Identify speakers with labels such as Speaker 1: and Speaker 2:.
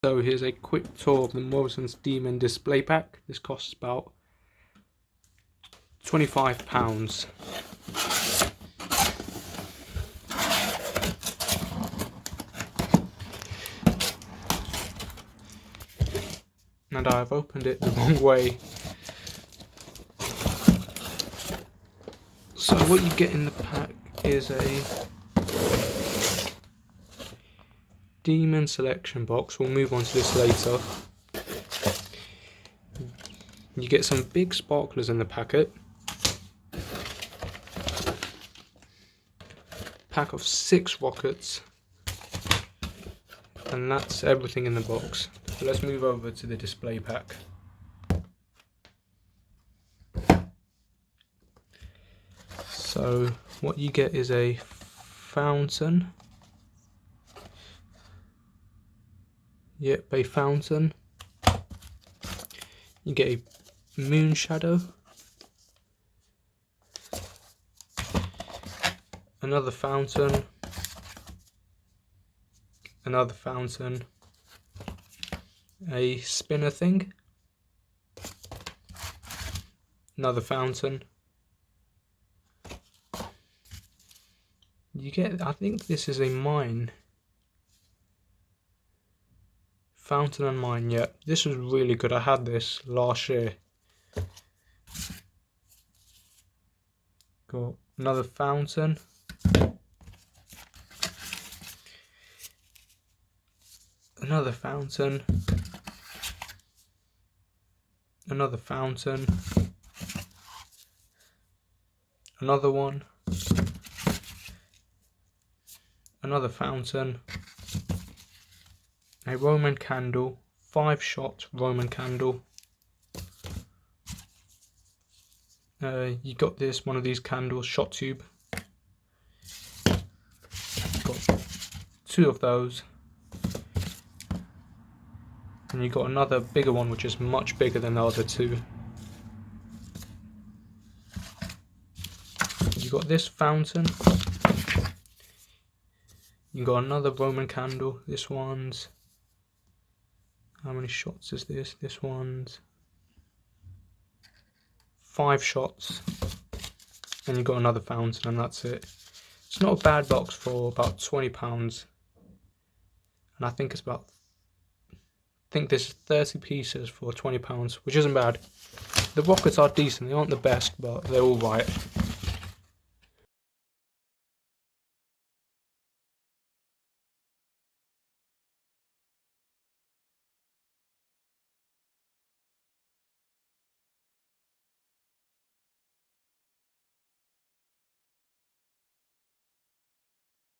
Speaker 1: So here's a quick tour of the Morrisons Demon display pack. This costs about £25. And I've opened it the wrong way. So what you get in the pack is a Demon selection box. We'll move on to this later. You get some big sparklers in the packet. Pack of 6 rockets. And that's everything in the box. So let's move over to the display pack. So what you get is a fountain. Yep, a fountain. You get a moon shadow. Another fountain. Another fountain. A spinner thing. Another fountain. You get, I think this is a mine. Fountain and mine, yeah. This was really good. I had this last year. Got another fountain. Another fountain. Another fountain. Another one. Another fountain. A Roman candle, 5-shot Roman candle. You got this, one of these candles, shot tube. Got 2 of those. And you got another bigger one, which is much bigger than the other 2. You got this fountain. You got another Roman candle. This one's, how many shots is this? This one's 5 shots. And you got another fountain, and that's it. It's not a bad box for about £20. And I think it's about, I think this is 30 pieces for £20, which isn't bad. The rockets are decent. They aren't the best, but they're alright.